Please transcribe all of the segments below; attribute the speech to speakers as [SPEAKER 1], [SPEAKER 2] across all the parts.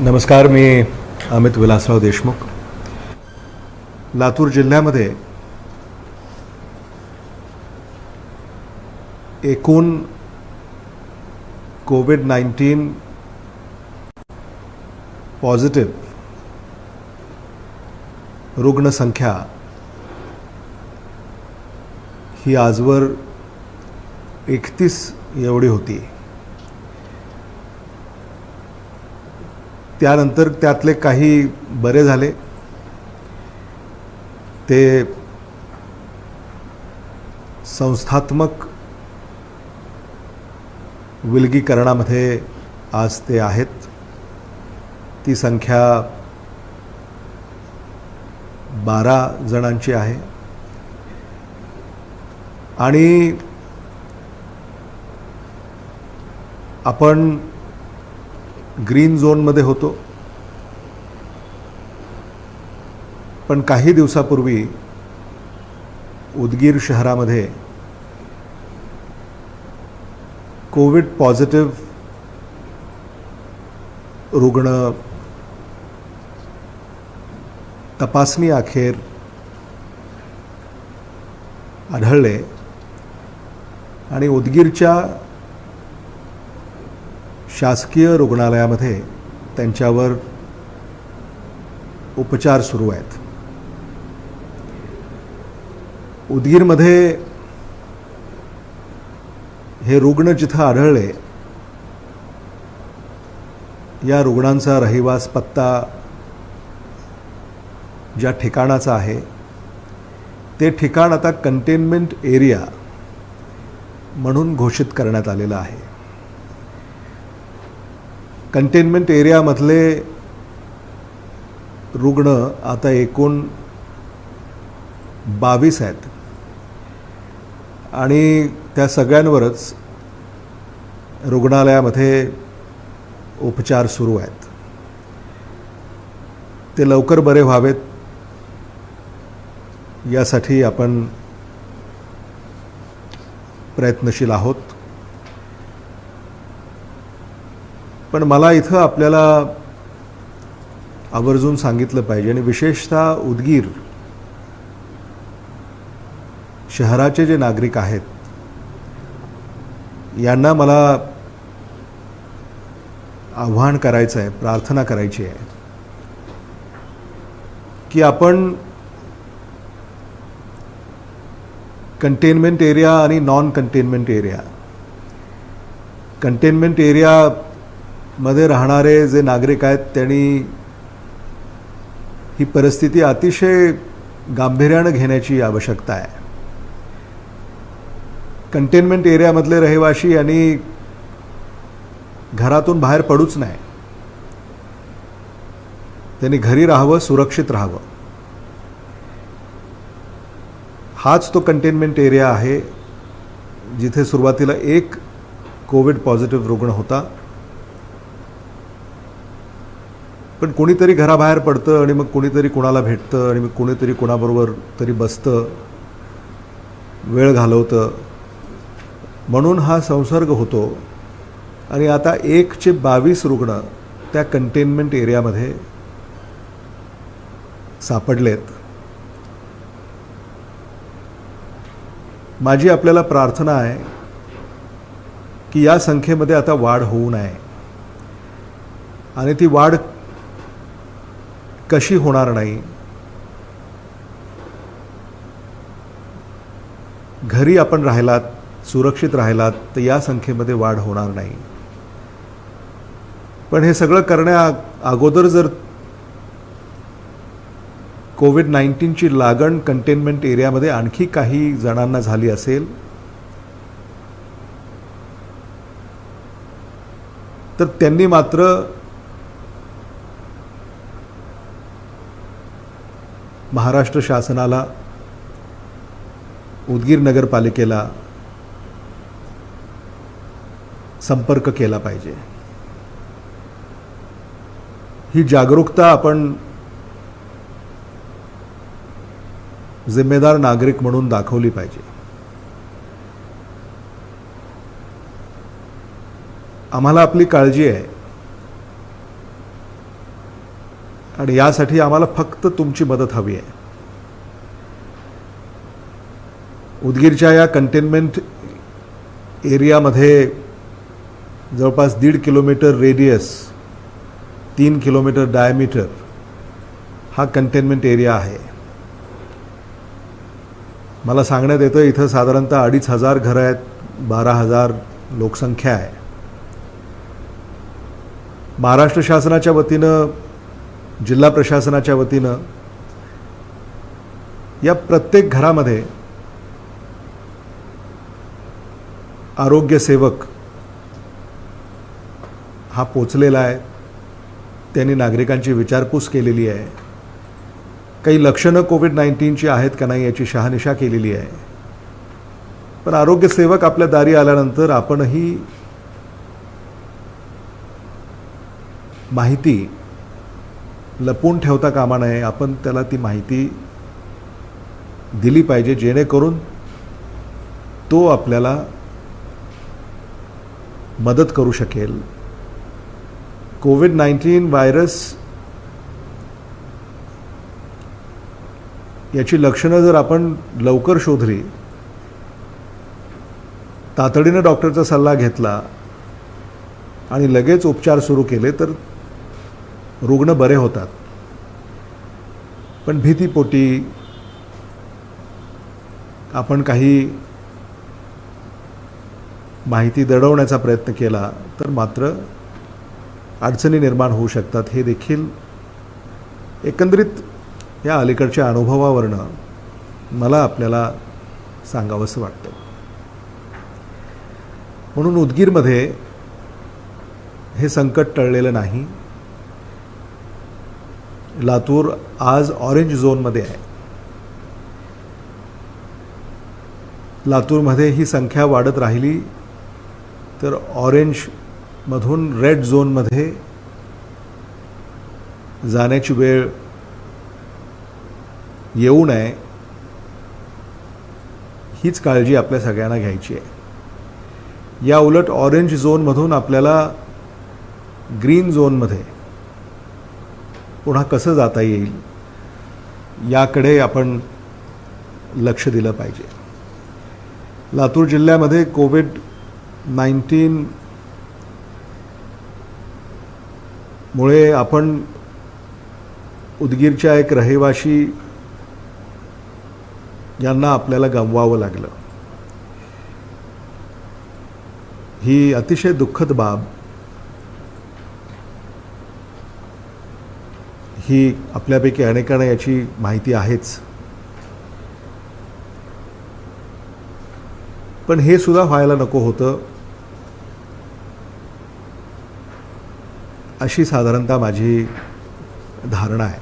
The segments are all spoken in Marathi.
[SPEAKER 1] नमस्कार, मी अमित विलासराव देशमुख. लातूर जिल्ह्यामध्ये एकूण कोविड-19 पॉझिटिव्ह रुग्णसंख्या ही आजवर 31 एवढी होती. त्यानंतर त्यातले काही बरे झाले, ते संस्थात्मक विलगीकरणामध्ये आज ते आहेत. ती संख्या 12 जणांची आहे आणि आपण ग्रीन झोनमध्ये होतो. पण काही दिवसापूर्वी उदगीर शहरामध्ये कोविड पॉझिटिव्ह रुग्ण तपासणी अखेर आढळले आणि उदगीरच्या शासकीय रुग्णालयामध्ये त्यांच्यावर उपचार सुरू आहेत. उदगीरमध्ये हे रुग्ण जिथं आढळले, या रुग्णांचा रहिवास पत्ता ज्या ठिकाणाचा आहे ते ठिकाण आता कंटेनमेंट एरिया म्हणून घोषित करण्यात आलेलं आहे. कंटेनमेंट एरियामधले रुग्ण आता एकूण 22 आहेत आणि त्या सगळ्यांवरच रुग्णालयामध्ये उपचार सुरू आहेत. ते लवकर बरे व्हावेत यासाठी आपण प्रयत्नशील आहोत. पण मला इथं आपल्याला आवर्जून सांगितलं पाहिजे आणि विशेषतः उदगीर शहराचे जे नागरिक आहेत यांना मला आव्हान करायचं आहे, प्रार्थना करायची आहे की आपण कंटेनमेंट एरिया आणि नॉन कंटेनमेंट एरिया, कंटेनमेंट एरियामध्ये राहणारे जे नागरिक आहेत त्यांनी ही परिस्थिती अतिशय गांभीर्यानं घेण्याची आवश्यकता आहे. कंटेनमेंट एरियामधले रहिवासी यांनी घरातून बाहेर पडूच नाही. त्यांनी घरी राहावं, सुरक्षित राहावं. हाच तो कंटेनमेंट एरिया आहे जिथे सुरुवातीला एक कोविड पॉझिटिव्ह रुग्ण होता. पण कोणीतरी घराबाहेर पडतं आणि मग कोणीतरी कोणाला भेटतं आणि मग कोणीतरी कोणाबरोबर तरी बसतं, वेळ घालवतं, म्हणून हा संसर्ग होतो. आणि आता 1चे 22 रुग्ण त्या कंटेनमेंट एरियामध्ये सापडलेत. माझी आपल्याला प्रार्थना आहे की या संख्येमध्ये आता वाढ होऊ नये आणि ती वाढ कशी होणार नाही. घरी आपण राहिलात, सुरक्षित राहिलात तर या संख्येमध्ये वाढ होणार नाही. पण हे सगळं करण्या अगोदर जर कोविड-19ची लागण कंटेनमेंट एरियामध्ये आणखी काही जणांना झाली असेल तर त्यांनी मात्र महाराष्ट्र शासनाला, उदगीर नगरपालिकेला संपर्क केला पाहिजे. ही जागरूकता आपण जिम्मेदार नागरिक म्हणून दाखवली पाहिजे. आम्हाला आपली काळजी आहे. आणि यासाठी आम्हाला फक्त तुमची मदत हवी आहे. उदगीरच्या या कंटेनमेंट एरियामध्ये जवळपास 1.5 किलोमीटर रेडियस, 3 किलोमीटर डायमीटर हा कंटेनमेंट एरिया आहे. मला सांगण्यात येतं इथं साधारणतः 2,500 घरं आहेत, 12,000 लोकसंख्या आहे. महाराष्ट्र शासनाच्या वतीनं, जिल्हा प्रशासनाच्या वतीनं या प्रत्येक घरामध्ये आरोग्य सेवक हा पोचलेला आहे. त्यांनी नागरिकांची विचारपूस केलेली आहे. काही लक्षणं कोविड-19ची आहेत का नाही याची शहानिशा केलेली आहे. पण आरोग्य सेवक आपल्या दारी आल्यानंतर आपणही माहिती लपवून ठेवता कामा नये. आपण त्याला ती माहिती दिली पाहिजे, जेणेकरून तो आपल्याला मदत करू शकेल. कोविड-19 व्हायरस याची लक्षणं जर आपण लवकर शोधली, तातडीनं डॉक्टरचा सल्ला घेतला आणि लगेच उपचार सुरू केले तर रुग्ण बरे होतात. पण भीतीपोटी आपण काही माहिती दडवण्याचा प्रयत्न केला तर मात्र अडचणी निर्माण होऊ शकतात. हे देखील एकंदरीत या अलीकडच्या अनुभवावरनं मला आपल्याला सांगावंसं वाटतं. म्हणून उदगीरमध्ये हे संकट टळलेलं नाही. लातूर आज ऑरेंज झोनमध्ये आहे. लातूरमध्ये ही संख्या वाढत राहिली तर ऑरेंजमधून रेड झोनमध्ये जाण्याची वेळ येऊ नये, हीच काळजी आपल्या सगळ्यांना घ्यायची आहे. या उलट ऑरेंज झोनमधून आपल्याला ग्रीन झोनमध्ये पुन्हा कसं जाता येईल याकडे आपण लक्ष दिलं पाहिजे. लातूर जिल्ह्यामध्ये कोविड-19 मुळे आपण उदगीरच्या एक रहिवाशी यांना आपल्याला गमवावं लागलं. ही अतिशय दुःखद बाब. ही आपल्यापैकी अनेकांना याची माहिती आहेच. पण हे सुद्धा व्हायला नको होतं, अशी साधारणतः माझी धारणा आहे.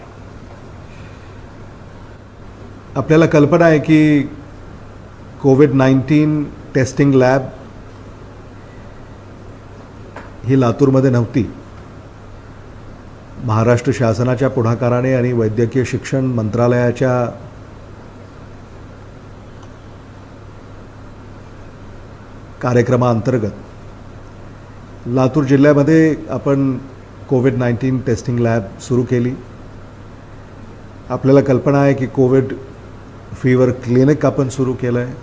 [SPEAKER 1] आपल्याला कल्पना आहे की कोविड-19 टेस्टिंग लॅब ही लातूरमध्ये नव्हती. महाराष्ट्र शासनाच्या पुढाकाराने आणि वैद्यकीय शिक्षण मंत्रालयाच्या कार्यक्रमाअंतर्गत लातूर जिल्ह्यामध्ये आपण कोविड-19 टेस्टिंग लॅब सुरू केली. आपल्याला कल्पना आहे की कोविड फीवर क्लिनिक आपण सुरू केलं आहे.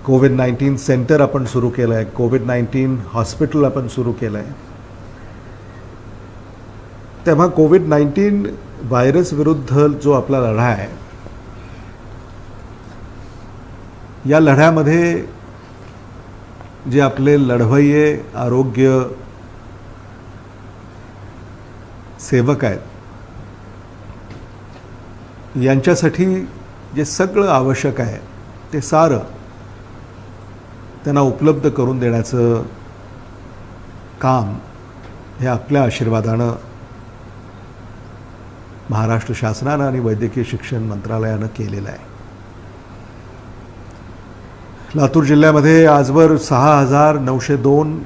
[SPEAKER 1] कोविड-19 सेंटर आपण सुरू केलं आहे. कोविड-19 हॉस्पिटल आपण सुरू केलं आहे. तेव्हा कोविड-19 व्हायरस विरुद्ध जो आपला लढा आहे, या लढ्यामध्ये जे आपले लढवय्ये आरोग्य सेवक आहेत, यांच्यासाठी जे सगळं आवश्यक आहे ते सारं त्यांना उपलब्ध करून देण्याचं काम हे आपल्या आशीर्वादानं महाराष्ट्र शासनानं आणि वैद्यकीय शिक्षण मंत्रालयानं केलेलं आहे. लातूर जिल्ह्यामध्ये आजवर 6,902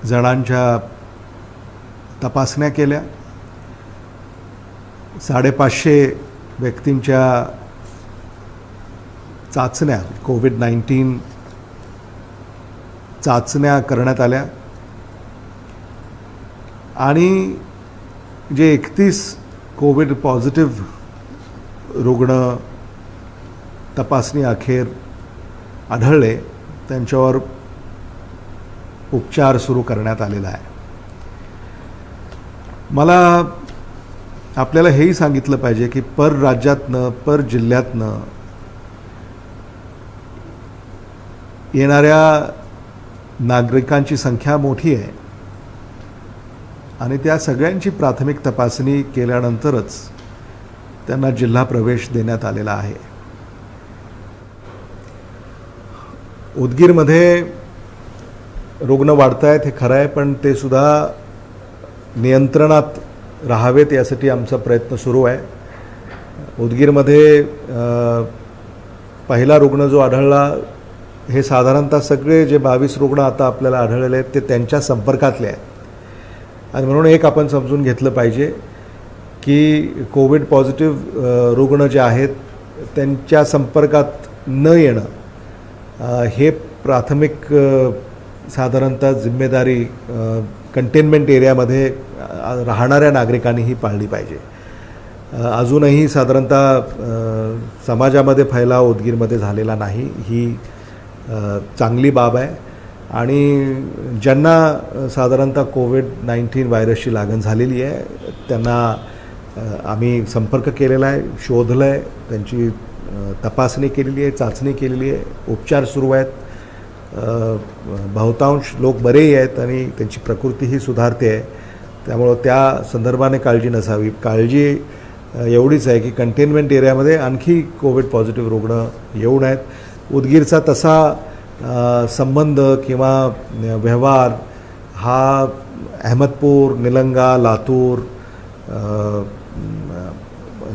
[SPEAKER 1] जणांच्या तपासण्या केल्या. 550 व्यक्तींच्या चाचण्या, कोविड-19 चाचण्या करण्यात आल्या आणि जे 31 कोविड पॉझिटिव्ह रुग्ण तपासणी अखेर आढळले त्यांच्यावर उपचार सुरू करण्यात आलेला आहे. मला आपल्याला हेही सांगितलं पाहिजे की पर राज्यातनं पर जिल्ह्यातनं येणाऱ्या नागरिकांची संख्या मोठी आहे आणि त्या सगळ्यांची प्राथमिक तपासणी केल्यानंतरच त्यांना जिल्हा प्रवेश देण्यात आलेला आहे. उदगीरमध्ये रुग्ण वाढत आहेत हे खरं आहे, पण ते सुद्धा नियंत्रणात राहावेत यासाठी आमचा प्रयत्न सुरू आहे. उदगीरमध्ये पहिला रुग्ण जो आढळला हे साधारणतः सगळे जे 22 रुग्ण आता आपल्याला आढळलेले आहेत ते त्यांच्या संपर्कातले आहेत आणि म्हणून एक आपण समजून घेतलं पाहिजे की कोविड पॉझिटिव्ह रुग्ण जे आहेत त्यांच्या संपर्कात न येणं हे प्राथमिक साधारणतः जिम्मेदारी कंटेनमेंट एरियामध्ये राहणाऱ्या नागरिकांनीही पाळली पाहिजे. अजूनही साधारणतः समाजामध्ये फैलाव उदगीरमध्ये झालेला नाही, ही चांगली बाब आहे आणि ज्यांना साधारणतः कोविड-19 व्हायरसची लागण झालेली आहे त्यांना आम्ही संपर्क केलेला आहे, शोधलं आहे, त्यांची तपासणी केलेली आहे, चाचणी केलेली आहे, उपचार सुरू आहेत. बहुतांश लोक बरेही आहेत आणि त्यांची प्रकृतीही सुधारते आहे. त्यामुळं त्या संदर्भाने काळजी नसावी. काळजी एवढीच आहे की कंटेनमेंट एरियामध्ये आणखी कोविड पॉझिटिव्ह रुग्ण येऊ नयेत. उदगीरचा तसा संबंध किंवा व्यवहार हा अहमदपूर, निलंगा, लातूर,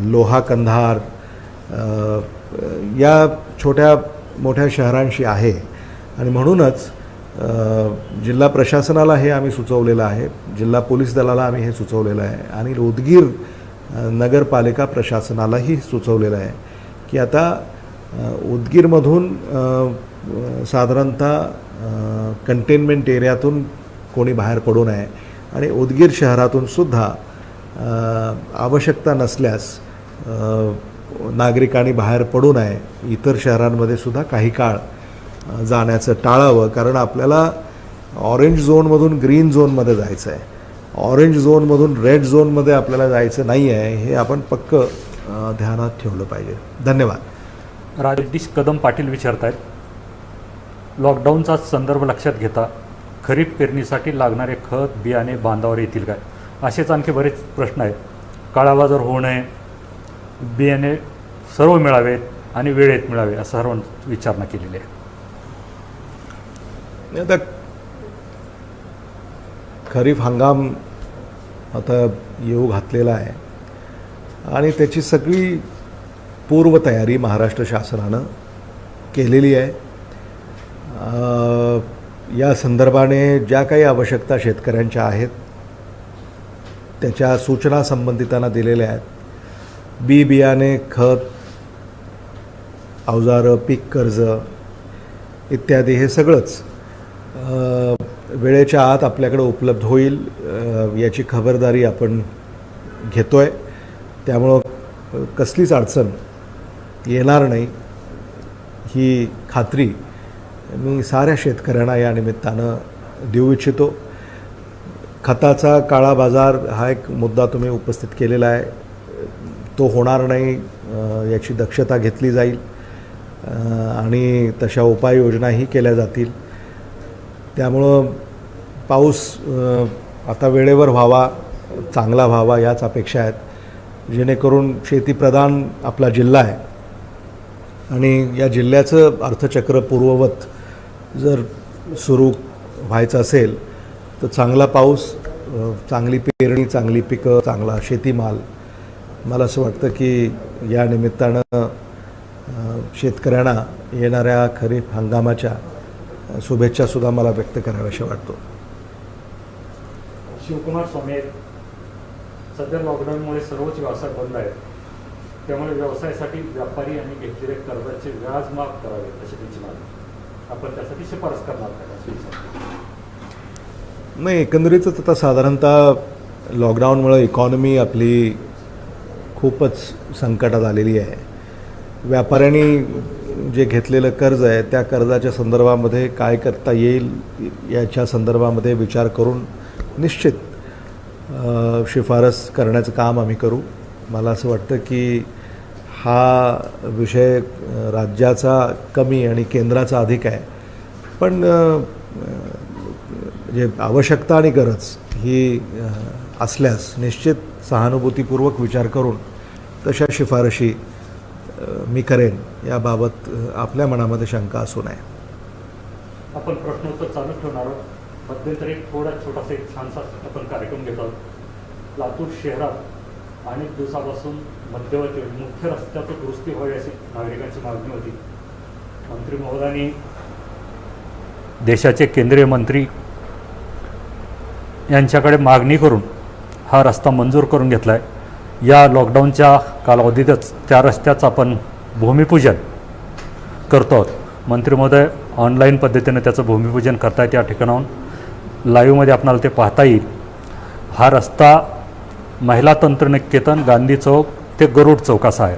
[SPEAKER 1] लोहा कंधार या छोट्या मोठ्या शहरांशी आहे आणि म्हणूनच जिल्हा प्रशासनाला हे आम्ही सुचवलेलं आहे, जिल्हा पोलीस दलाला आम्ही हे सुचवलेलं आहे आणि उदगीर नगरपालिका प्रशासनालाही सुचवलेलं आहे की आता उदगीरमधून साधारणतः कंटेनमेंट एरियातून कोणी बाहेर पडू नये आणि उदगीर शहरातून सुद्धा आवश्यकता नसल्यास नागरिकांनी बाहेर पडू नये. इतर शहरांमध्ये सुद्धा काही काळ जाण्याचं टाळावं, कारण आपल्याला ऑरेंज झोनमधून ग्रीन झोनमध्ये जायचं आहे, ऑरेंज झोनमधून रेड झोनमध्ये आपल्याला जायचं नाही आहे, हे आपण पक्क ध्यानात ठेवलं पाहिजे. धन्यवाद.
[SPEAKER 2] जगदीश कदम पाटील विचारत आहेत, लॉकडाऊनचा संदर्भ लक्षात घेता खरीप पेरणीसाठी लागणारे खत बियाणे बांधावर येतील काय, असेच आणखी बरेच प्रश्न आहेत. काळाबाजार होऊ नये, बियाणे सर्व मिळावेत आणि वेळेत मिळावे असं सर्व विचारणा केलेली आहे.
[SPEAKER 1] आता खरीप हंगाम आता येऊ घातलेला आहे आणि त्याची सगळी पूर्वतयारी महाराष्ट्र शासनानं केलेली आहे. या संदर्भाने ज्या काही आवश्यकता शेतकऱ्यांच्या आहेत त्याच्या सूचना संबंधितांना दिलेल्या आहेत. बी बियाणे, खत, अवजारं, पीक कर्ज इत्यादी हे सगळंच वेळेच्या आत आपल्याकडे उपलब्ध होईल याची खबरदारी आपण घेतो आहे. त्यामुळं कसलीच अडचण येणार नाही ही खात्री मी साऱ्या शेतकऱ्यांना या निमित्तानं देऊ इच्छितो. खताचा काळा बाजार हा एक मुद्दा तुम्ही उपस्थित केलेला आहे, तो होणार नाही याची दक्षता घेतली जाईल आणि तशा उपाययोजनाही केल्या जातील. त्यामुळं पाऊस आता वेळेवर व्हावा, चांगला व्हावा याच अपेक्षा आहेत, जेणेकरून शेतीप्रधान आपला जिल्हा आहे आणि या जिल्ह्याचं अर्थचक्र पूर्ववत जर सुरू व्हायचं असेल तर चांगला पाऊस, चांगली पेरणी, चांगली पिकं, चांगला शेतीमाल, मला असं वाटतं की या निमित्तानं शेतकऱ्यांना येणाऱ्या खरीप हंगामाच्या शुभेच्छासुद्धा मला व्यक्त कराव्याशा वाटतो.
[SPEAKER 2] शिवकुमार स्वामी, सध्या लॉकडाऊनमुळे सर्वच व्यवसाय बंद आहेत, त्यामुळे व्यवसायासाठी व्यापारी आणि घेतलेले कर्जाचे व्याज माफ करावे अशी त्यांची मागणी. आपण त्यासाठी शिफारस करणार का असं विचारतो.
[SPEAKER 1] नाही, एकंदरीतच आता साधारणतः लॉकडाऊनमुळे इकॉनॉमी आपली खूपच संकटात आलेली आहे. व्यापाऱ्यांनी जे घेतलेलं कर्ज आहे त्या कर्जाच्या संदर्भामध्ये काय करता येईल याच्या संदर्भामध्ये विचार करून निश्चित शिफारस करण्याचं काम आम्ही करू. मला असं वाटतं की हा विषय राज्याचा कमी आणि केंद्राचा अधिक आहे, पण जे आवश्यकता आणि गरज ही असल्यास निश्चित सहानुभूतीपूर्वक विचार करून तशा शिफारशी मी करेन, याबाबत आपल्या मनामध्ये शंका असू नये.
[SPEAKER 2] आपण प्रश्नोत्तर चालू ठेवणार आहोत. मध्यंतरी थोडा छोटासा एक छानसा आपण कार्यक्रम घेत आहोत. लातूर शहरात अनेक दिवसापासून मध्यवर्ती मुख्य रस्त्याचं दुरुस्ती व्हावी अशी नागरिकांची मागणी होती. मंत्री महोदयांनी देशाचे केंद्रीय मंत्री यांच्याकडे मागणी करून हा रस्ता मंजूर करून घेतला आहे. या लॉकडाऊनच्या कालावधीतच त्या रस्त्याचं आपण भूमिपूजन करतो आहोत. मंत्री महोदय ऑनलाईन पद्धतीने त्याचं भूमिपूजन करतायत. या ठिकाणाहून लाईव्हमध्ये आपणाला ते पाहता येईल. हा रस्ता महिला तंत्रनिकेतन, गांधी चौक ते गरुड चौक असा आहे.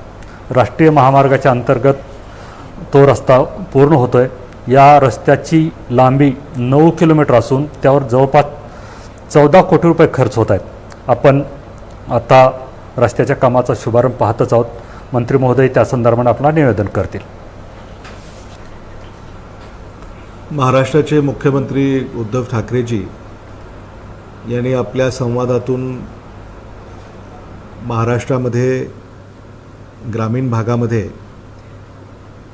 [SPEAKER 2] राष्ट्रीय महामार्गाच्या अंतर्गत तो रस्ता पूर्ण होतो आहे. या रस्त्याची लांबी 9 किलोमीटर असून त्यावर जवळपास 14 कोटी रुपये खर्च होत आहेत. आपण आता रस्त्याच्या कामाचा शुभारंभ पाहतच आहोत. मंत्री महोदय त्या संदर्भाने आपल्याला निवेदन करतील.
[SPEAKER 1] महाराष्ट्राचे मुख्यमंत्री उद्धव ठाकरेजी यांनी आपल्या संवादातून महाराष्ट्रामध्ये ग्रामीण भागामध्ये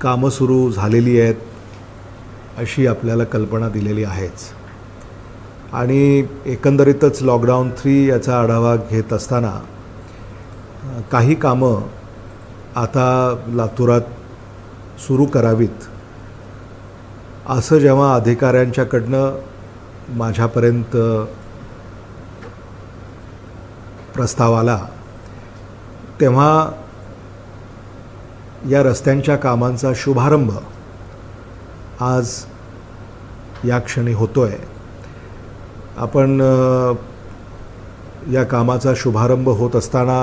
[SPEAKER 1] कामं सुरू झालेली आहेत अशी आपल्याला कल्पना दिलेली आहेच. आणि एकंदरीतच लॉकडाऊन 3 याचा आढावा घेत असताना काही कामं आता लातूरात सुरू करावीत असं जेव्हा अधिकाऱ्यांच्याकडनं माझ्यापर्यंत प्रस्ताव आला, तेव्हा या रस्त्यांच्या कामांचा शुभारंभ आज या क्षणी होतो आहे. आपण या कामाचा शुभारंभ होत असताना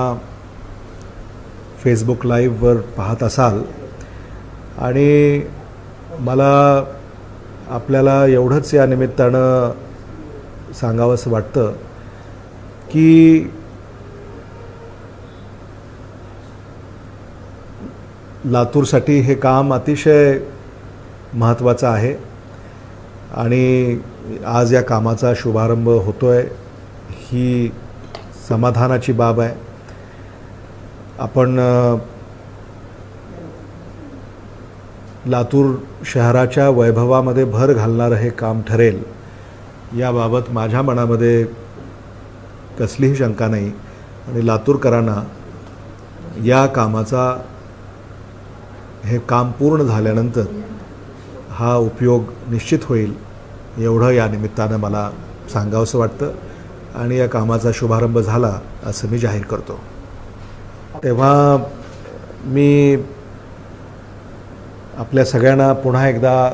[SPEAKER 1] फेसबुक लाईव्हवर पाहत असाल. आणि मला आपल्याला एवढंच या निमित्तानं सांगावंसं वाटतं की लातूरसाठी हे काम अतिशय महत्त्वाचं आहे आणि आज या कामाचा शुभारंभ होतो आहे ही समाधानाची बाब आहे. आपण लातूर शहराच्या वैभवामध्ये भर घालणारं हे काम ठरेल याबाबत माझ्या मनामध्ये कसलीही शंका नाही. आणि लातूरकरांना या कामाचा हे काम पूर्ण झाल्यानंतर हा उपयोग निश्चित होईल एवढं या निमित्तानं मला सांगावंसं वाटतं. आणि या कामाचा शुभारंभ झाला असं मी जाहीर करतो. तेव्हा मी आपल्या सगळ्यांना पुन्हा एकदा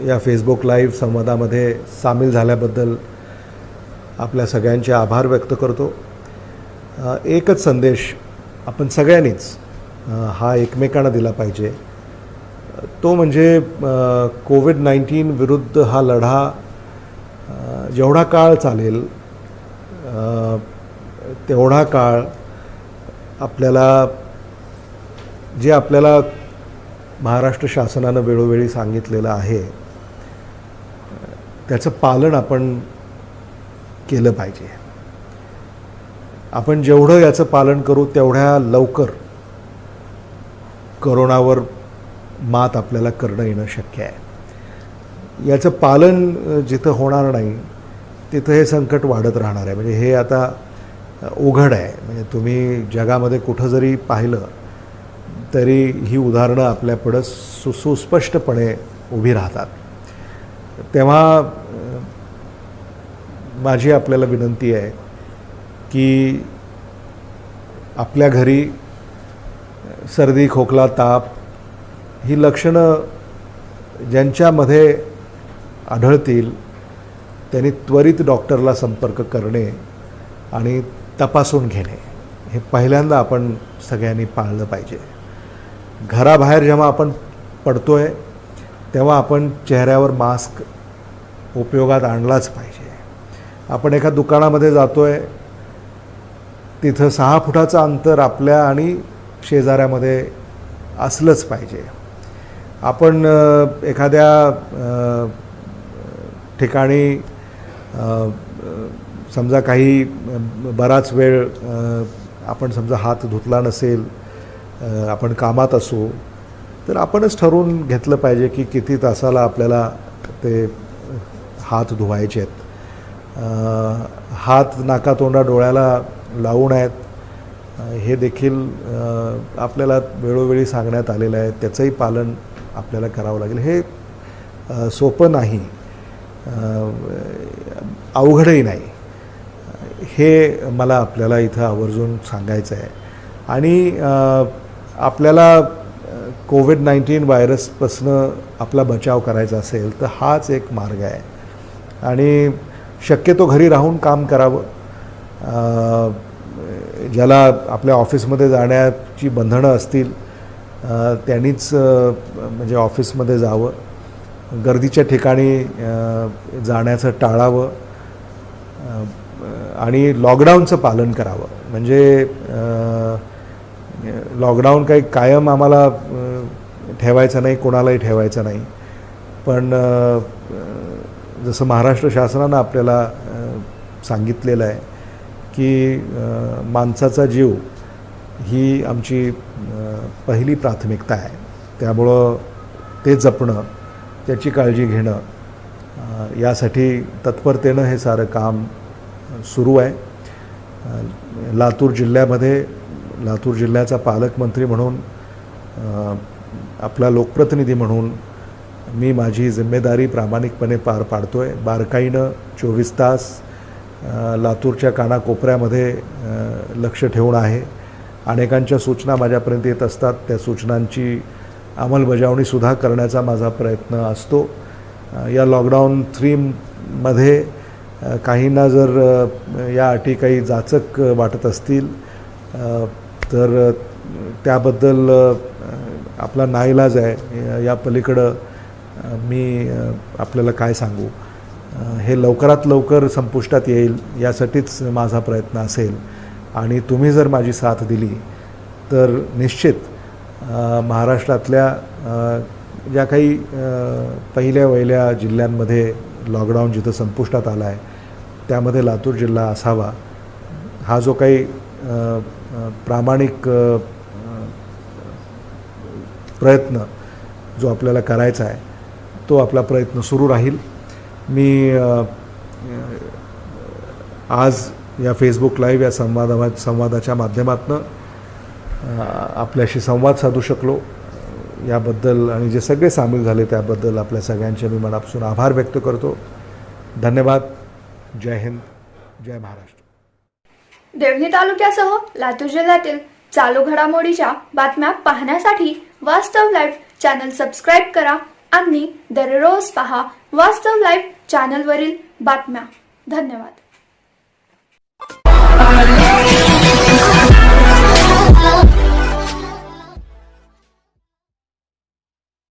[SPEAKER 1] या फेसबुक लाईव्ह संवादामध्ये सामील झाल्याबद्दल आपल्या सगळ्यांचे आभार व्यक्त करतो. एकच संदेश आपण सगळ्यांनीच हा एकमेकांना दिला पाहिजे, तो म्हणजे कोविड-19 विरुद्ध हा लढा जेवढा काळ चालेल तेवढा काळ आपल्याला महाराष्ट्र शासनानं वेळोवेळी सांगितलेलं आहे त्याचं पालन आपण केलं पाहिजे. आपण जेवढं याचं पालन करू तेवढ्या लवकर कोरोनावर मात आपल्याला करणं येणं शक्य आहे. याचं पालन जिथं होणार नाही तिथं हे संकट वाढत राहणार आहे. म्हणजे हे आता उघड आहे. म्हणजे तुम्ही जगामध्ये कुठं जरी पाहिलं तरी ही उदाहरणं आपल्यापुढं सुस्पष्टपणे उभी राहतात. तेव्हा माझी आपल्याला विनंती आहे की आपल्या घरी सर्दी, खोकला, ताप ही लक्षणं ज्यांच्यामध्ये आढळतील त्यांनी त्वरित डॉक्टरला संपर्क करणे आणि तपासून घेणे हे पहिल्यांदा आपण सगळ्यांनी पाळलं पाहिजे. घराबाहेर जेव्हा आपण पडतोय तेव्हा आपण चेहऱ्यावर मास्क उपयोगात आणलाच पाहिजे. आपण एका दुकानामध्ये जातोय तिथं 6 फुटाचं अंतर आपल्या आणि शेजाऱ्यामध्ये असलंच पाहिजे. आपण एखाद्या ठिकाणी समजा काही बराच वेळ आपण समजा हात धुतला नसेल, आपण कामात असू, तर आपणच ठरवून घेतलं पाहिजे की किती तासाला आपल्याला ते हात धुवायचे आहेत. हात नाका तोंडा डोळ्याला लावू नयेत हे देखील आपल्याला वेळोवेळी सांगण्यात आलेलं आहे. त्याचंही पालन आपल्याला करावं लागेल. हे सोपं नाही, अवघडही नाही, हे मला आपल्याला इथं आवर्जून सांगायचं आहे. आणि आपल्याला कोविड-19 व्हायरसपासनं आपला बचाव करायचा असेल तर हाच एक मार्ग आहे. आणि शक्यतो घरी राहून काम करावं. ज्याला आपल्या ऑफिसमध्ये जाण्याची बंधनं असतील त्यांनीच म्हणजे ऑफिसमध्ये जावं. गर्दीच्या ठिकाणी जाण्याचं टाळावं आणि लॉकडाऊनचं पालन करावं. म्हणजे लॉकडाऊन काही कायम आम्हाला ठेवायचं नाही, कोणालाही ठेवायचं नाही. पण जसं महाराष्ट्र शासनानं आपल्याला सांगितलेलं आहे की माणसाचा जीव ही आमची पहिली प्राथमिकता आहे. त्यामुळं ते जपणं, त्याची काळजी घेणं यासाठी तत्परतेनं हे सारं काम सुरू आहे. लातूर जिल्ह्याचा पालकमंत्री म्हणून, आपला लोकप्रतिनिधी म्हणून मी माझी जिम्मेदारी प्रामाणिकपणे पार पाडतो आहे. बारकाईनं 24 तास लातूरच्या कानाकोपऱ्यामध्ये लक्ष ठेवून आहे. अनेकांच्या सूचना माझ्यापर्यंत येत असतात. त्या सूचनांची अंमलबजावणीसुद्धा करण्याचा माझा प्रयत्न असतो. या लॉकडाऊन 3मध्ये काहींना जर या अटी काही जाचक वाटत असतील तर त्याबद्दल आपला नाईलाज आहे. या पलीकडं मी आपल्याला काय सांगू. हे लवकरात लवकर संपुष्टात येईल यासाठीच माझा प्रयत्न असेल. आणि तुम्ही जर माझी साथ दिली तर निश्चित महाराष्ट्रातल्या ज्या काही पहिल्या जिल्ह्यांमध्ये लॉकडाऊन जिथं संपुष्टात आला आहे त्यामध्ये लातूर जिल्हा असावा. हा जो काही प्रामाणिक प्रयत्न जो आपल्याला करायचा आहे तो आपला प्रयत्न सुरू राहील. मी आज या फेसबुक लाईव्ह या संवादाच्या माध्यमातून आपल्याशी संवाद साधू शकलो याबद्दल आणि जे सगळे सामील झाले त्याबद्दल आपल्या सगळ्यांचे मी मनापासून आभार व्यक्त करतो. धन्यवाद. जय हिंद, जय महाराष्ट्र.
[SPEAKER 3] देवणी तालुक्यासह लातूर जिल्ह्यातील चालू घडामोडीच्या बातम्या पाहण्यासाठी वास्तव लाईव्ह चॅनल सबस्क्राईब करा आणि दररोज पहा वास्तव लाईव्ह चॅनलवरील बातम्या. धन्यवाद.